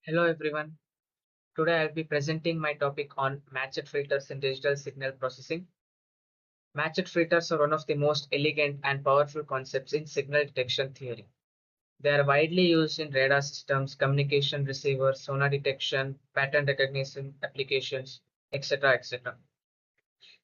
Hello everyone. Today I'll be presenting my topic on matched filters in digital signal processing. Matched filters are one of the most elegant and powerful concepts in signal detection theory. They are widely used in radar systems, communication receivers, sonar detection, pattern recognition applications, etc. etc.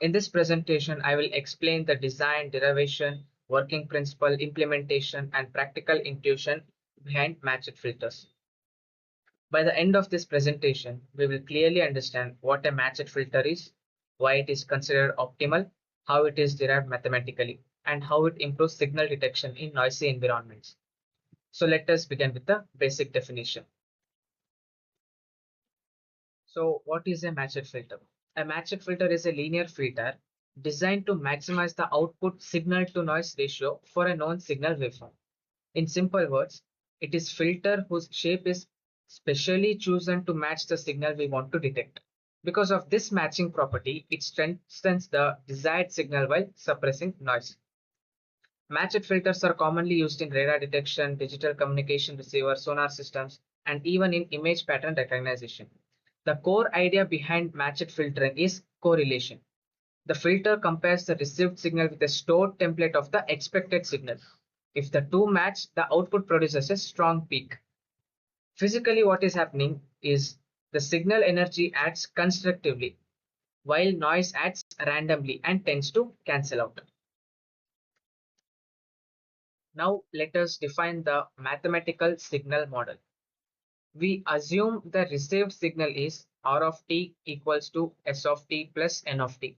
In this presentation, I will explain the design, derivation, working principle, implementation, and practical intuition behind matched filters. By the end of this presentation, we will clearly understand what a matched filter is, why it is considered optimal, how it is derived mathematically, and how it improves signal detection in noisy environments. So let us begin with the basic definition. So what is a matched filter? A matched filter is a linear filter designed to maximize the output signal to noise ratio for a known signal waveform. In simple words, it is filter whose shape is specially chosen to match the signal we want to detect. Because of this matching property, it strengthens the desired signal while suppressing noise. Matched filters are commonly used in radar detection, digital communication receiver, sonar systems, and even in image pattern recognition. The core idea behind matched filtering is correlation. The filter compares the received signal with a stored template of the expected signal. If the two match, the output produces a strong peak. Physically, what is happening is the signal energy acts constructively, while noise acts randomly and tends to cancel out. Now, let us define the mathematical signal model. We assume the received signal is R of t equals to S of t plus N of t,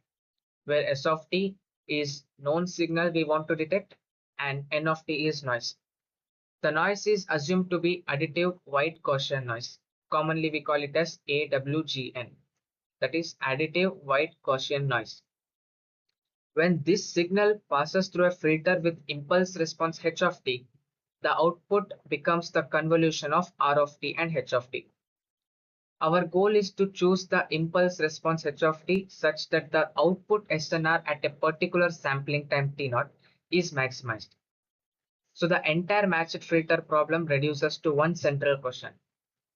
where S of t is known signal we want to detect and N of t is noise. The noise is assumed to be additive white Gaussian noise. Commonly, we call it as AWGN, that is additive white Gaussian noise. When this signal passes through a filter with impulse response h of t, the output becomes the convolution of R of t and h of t. Our goal is to choose the impulse response h of t such that the output SNR at a particular sampling time t0 is maximized. So the entire matched filter problem reduces to one central question.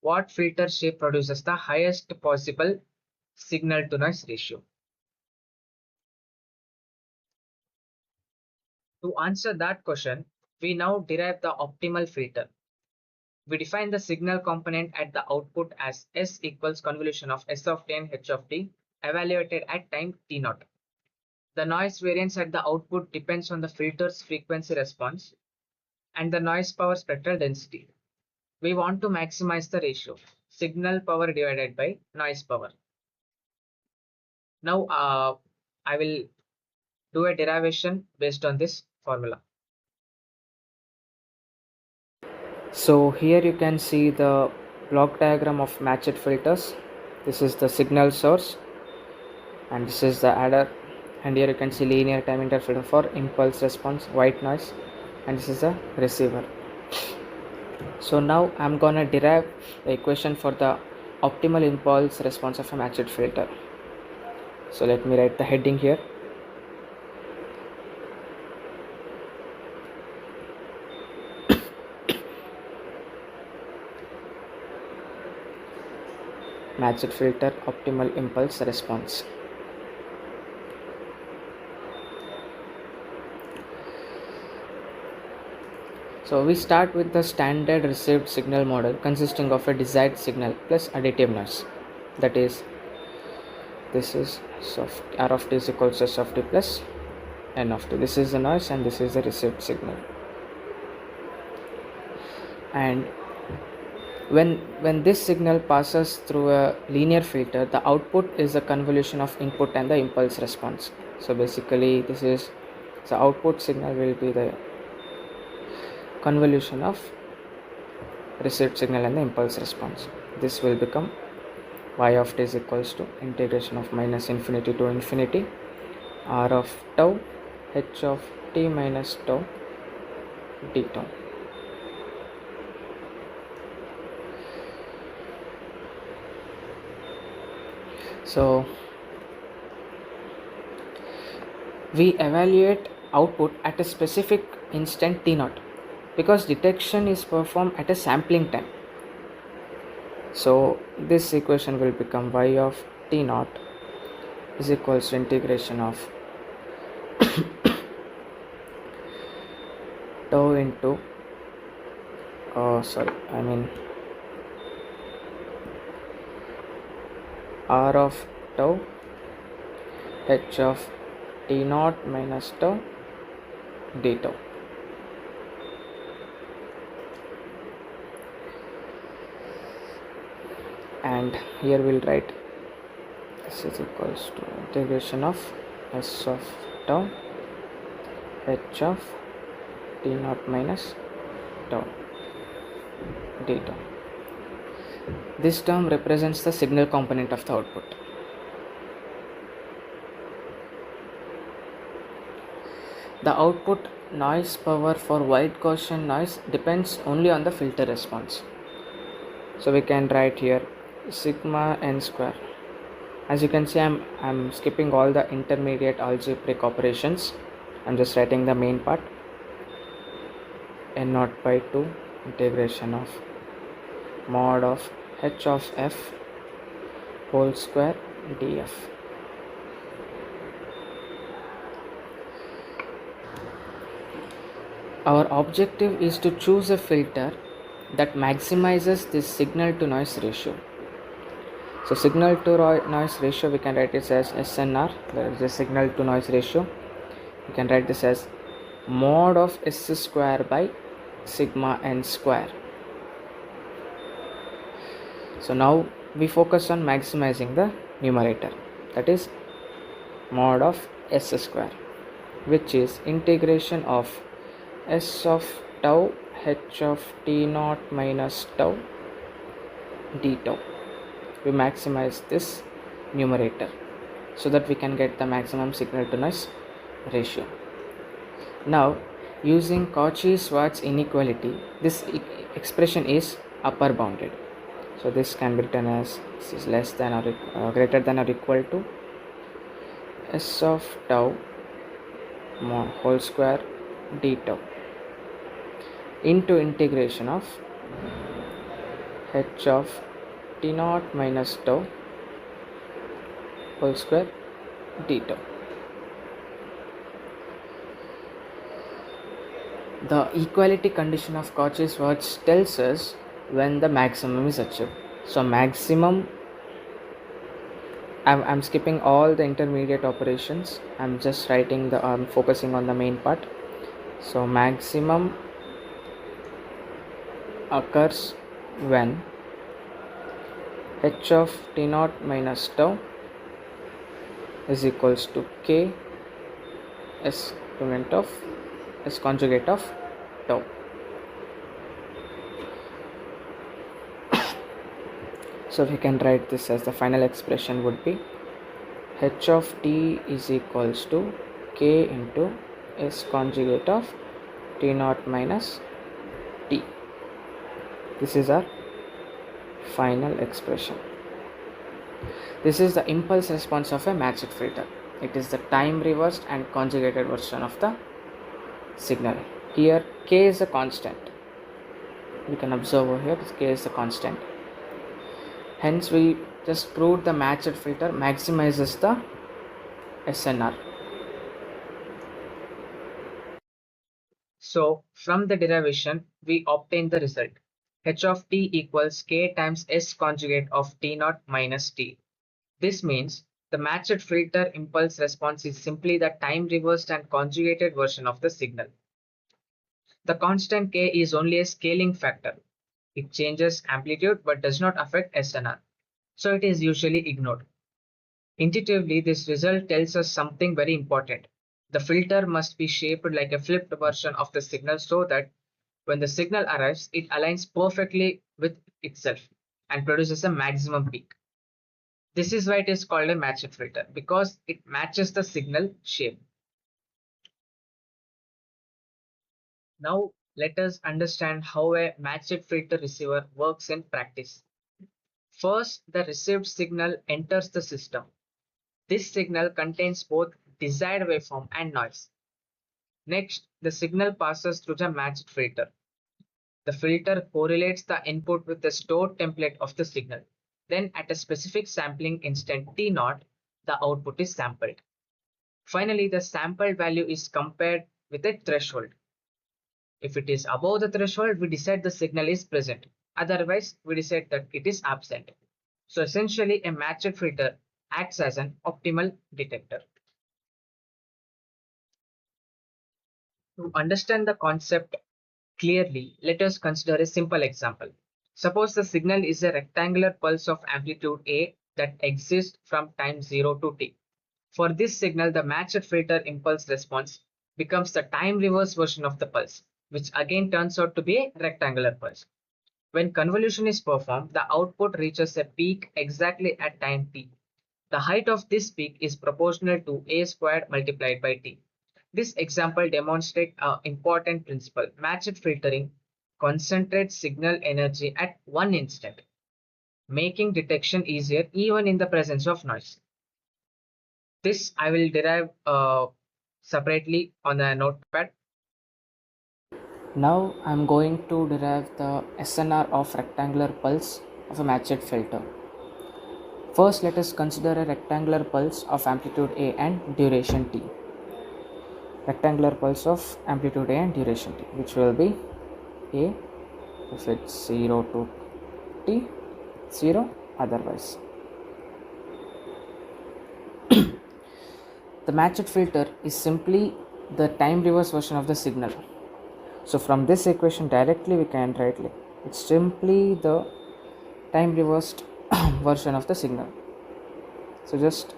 What filter shape produces the highest possible signal to noise ratio? To answer that question, we now derive the optimal filter. We define the signal component at the output as S equals convolution of S of t and H of t evaluated at time t0. The noise variance at the output depends on the filter's frequency response and the noise power spectral density. We want to maximize the ratio, signal power divided by noise power. Now, I will do a derivation based on this formula. So here you can see the block diagram of matched filters. This is the signal source and this is the adder, and here you can see linear time interference for impulse response, white noise, and this is the receiver. So now I'm gonna derive the equation for the optimal impulse response of a matched filter. So let me write the heading here. Matched filter optimal impulse response. So we start with the standard received signal model consisting of a desired signal plus additive noise. That is, this is R of t is equals to S of t plus N of t. This is the noise and this is the received signal. And when this signal passes through a linear filter, the output is a convolution of input and the impulse response. So basically this is the output signal will be the convolution of received signal and the impulse response. This will become y of t is equals to integration of minus infinity to infinity r of tau h of t minus tau d tau. So we evaluate output at a specific instant t0 because detection is performed at a sampling time. So this equation will become y of t naught is equals to integration of tau into sorry, I mean r of tau h of t naught minus tau d tau. And here we'll write this is equals to integration of s of tau h of t naught minus tau d tau. This term represents the signal component of the output. The output noise power for wide Gaussian noise depends only on the filter response. So we can write here sigma n square. As you can see, I'm skipping all the intermediate algebraic operations. I'm just writing the main part. N naught by 2 integration of mod of h of f whole square df. Our objective is to choose a filter that maximizes this signal to noise ratio. So signal to noise ratio, we can write this as SNR, that is the signal to noise ratio. We can write this as mod of s square by sigma n square. So now we focus on maximizing the numerator, that is mod of s square, which is integration of s of tau h of t naught minus tau d tau. We maximize this numerator so that we can get the maximum signal to noise ratio. Now using Cauchy-Schwarz inequality, this expression is upper bounded. So this can be written as this is less than or greater than or equal to s of tau whole square d tau into integration of h of t naught minus tau whole square d tau. The equality condition of Cauchy-Schwarz tells us when the maximum is achieved. So maximum, I'm skipping all the intermediate operations. I'm just writing the focusing on the main part. So maximum occurs when h of t naught minus tau is equals to k s equivalent of s conjugate of tau. So we can write this as the final expression would be h of t is equals to k into s conjugate of t naught minus t. This is our final expression. This is the impulse response of a matched filter. It is the time reversed and conjugated version of the signal. Here k is a constant. We can observe over here k is a constant. Hence we just proved the matched filter maximizes the SNR. So from the derivation, we obtain the result. H of t equals k times s conjugate of t naught minus t. This means the matched filter impulse response is simply the time reversed and conjugated version of the signal. The constant k is only a scaling factor. It changes amplitude but does not affect SNR, so it is usually ignored. Intuitively, this result tells us something very important. The filter must be shaped like a flipped version of the signal so that when the signal arrives, it aligns perfectly with itself and produces a maximum peak. This is why it is called a matched filter, because it matches the signal shape. Now, let us understand how a matched filter receiver works in practice. First, the received signal enters the system. This signal contains both desired waveform and noise. Next, the signal passes through the matched filter. The filter correlates the input with the stored template of the signal. Then at a specific sampling instant t naught, the output is sampled. Finally, the sampled value is compared with a threshold. If it is above the threshold, we decide the signal is present. Otherwise, we decide that it is absent. So essentially, a matched filter acts as an optimal detector. To understand the concept clearly, let us consider a simple example. Suppose the signal is a rectangular pulse of amplitude A that exists from time 0 to t. For this signal, the matched filter impulse response becomes the time reverse version of the pulse, which again turns out to be a rectangular pulse. When convolution is performed, the output reaches a peak exactly at time t. The height of this peak is proportional to a squared multiplied by t. This example demonstrates an important principle. Matched filtering concentrates signal energy at one instant, making detection easier even in the presence of noise. This I will derive separately on a notepad. Now I'm going to derive the SNR of rectangular pulse of a matched filter. First, let us consider a rectangular pulse of amplitude A and duration t. Rectangular pulse of amplitude A and duration t, which will be A if it's 0 to t, 0 otherwise. The matched filter is simply the time reverse version of the signal. So from this equation directly we can write like it's simply the time reversed version of the signal. So just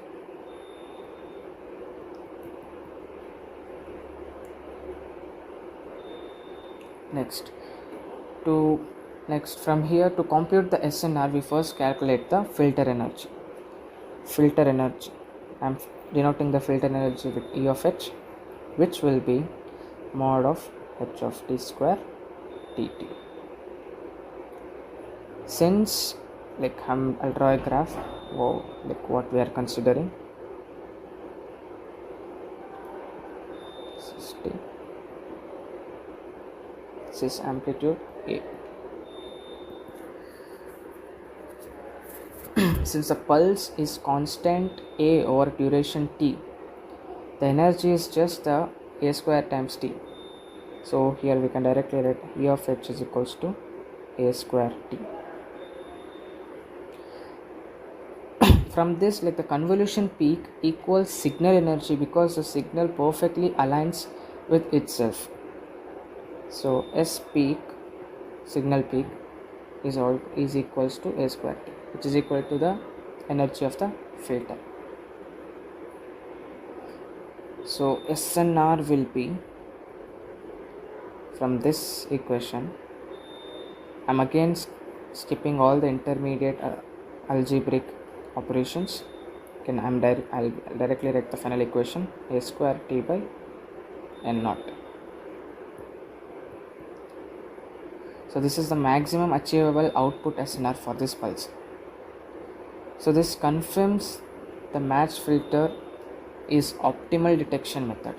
next to next from here to compute the SNR we first calculate the filter energy. Filter energy, I'm denoting the filter energy with E of h, which will be mod of h of t square dt. Since I'll draw a graph, like what we are considering. This is amplitude A. Since the pulse is constant A over duration t, the energy is just the A square times t. So here we can directly write E of h is equals to A square t. From this, like the convolution peak equals signal energy because the signal perfectly aligns with itself. So S peak, signal peak, is equals to A square t, which is equal to the energy of the filter. So SNR will be, from this equation, I'm again skipping all the intermediate algebraic operations. I'll directly write the final equation, A square t by n naught. So this is the maximum achievable output SNR for this pulse. So this confirms the matched filter is optimal detection method,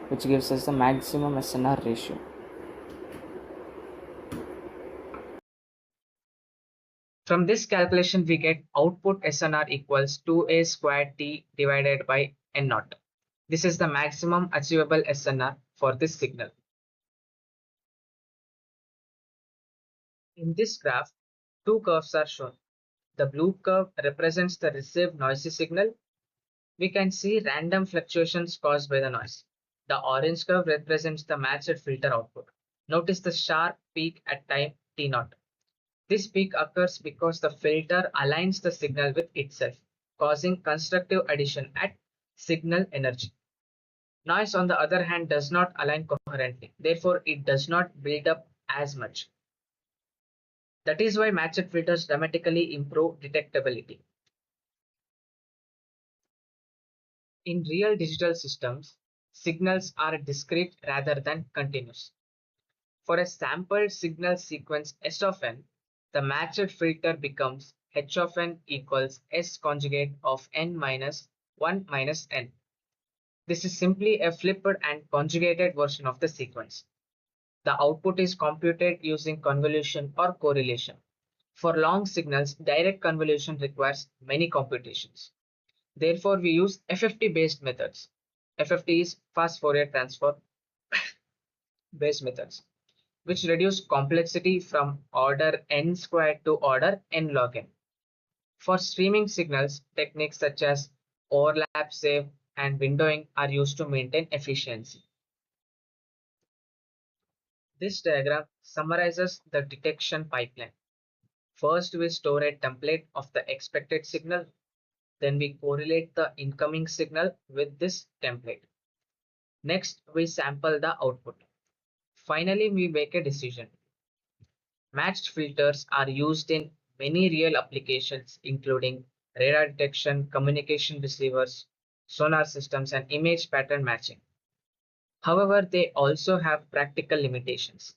which gives us the maximum SNR ratio. From this calculation, we get output SNR equals 2a squared t divided by n naught. This is the maximum achievable SNR for this signal. In this graph, two curves are shown. The blue curve represents the received noisy signal. We can see random fluctuations caused by the noise. The orange curve represents the matched filter output. Notice the sharp peak at time t naught. This peak occurs because the filter aligns the signal with itself, causing constructive addition at signal energy. Noise, on the other hand, does not align coherently. Therefore, it does not build up as much. That is why matched filters dramatically improve detectability. In real digital systems, signals are discrete rather than continuous. For a sampled signal sequence S of n, the matched filter becomes h of n equals S conjugate of n minus 1 minus n. This is simply a flipped and conjugated version of the sequence. The output is computed using convolution or correlation. For long signals, direct convolution requires many computations. Therefore, we use FFT-based methods. FFT is fast Fourier transform based methods, which reduce complexity from order n squared to order n log n. For streaming signals, techniques such as overlap save and windowing are used to maintain efficiency. This diagram summarizes the detection pipeline. First, we store a template of the expected signal. Then we correlate the incoming signal with this template. Next, we sample the output. Finally, we make a decision. Matched filters are used in many real applications, including radar detection, communication receivers, sonar systems, and image pattern matching. However, they also have practical limitations.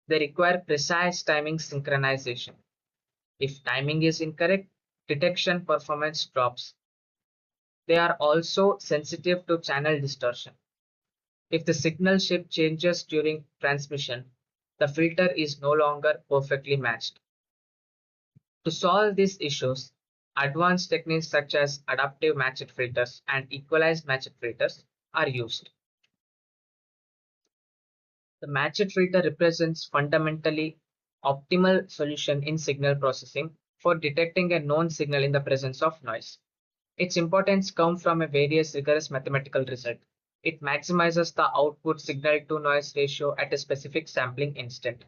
They require precise timing synchronization. If timing is incorrect, detection performance drops. They are also sensitive to channel distortion. If the signal shape changes during transmission, the filter is no longer perfectly matched. To solve these issues, advanced techniques such as adaptive matched filters and equalized matched filters are used. The matched filter represents fundamentally optimal solution in signal processing for detecting a known signal in the presence of noise. Its importance comes from a various rigorous mathematical result. It maximizes the output signal to noise ratio at a specific sampling instant.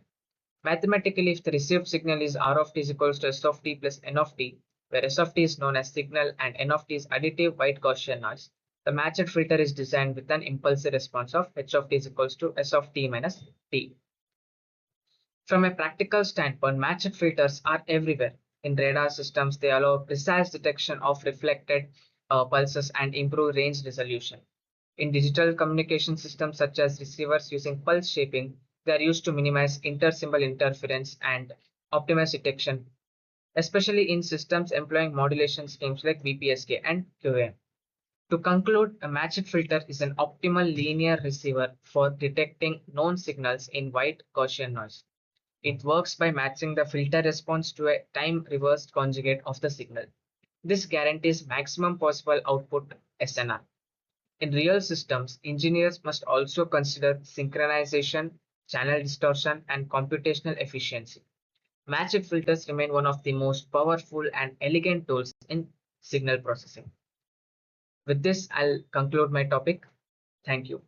Mathematically, if the received signal is R of t is equals to S of t plus N of t, where S of t is known as signal and N of t is additive white Gaussian noise, the matched filter is designed with an impulsive response of H of t is equals to S of t minus t. From a practical standpoint, matched filters are everywhere. In radar systems, they allow precise detection of reflected pulses and improve range resolution. In digital communication systems such as receivers using pulse shaping, they are used to minimize inter-symbol interference and optimize detection, especially in systems employing modulation schemes like VPSK and QAM. To conclude, a matched filter is an optimal linear receiver for detecting known signals in white Gaussian noise. It works by matching the filter response to a time reversed conjugate of the signal. This guarantees maximum possible output SNR. In real systems, engineers must also consider synchronization, channel distortion, and computational efficiency. Matched filters remain one of the most powerful and elegant tools in signal processing. With this, I'll conclude my topic. Thank you.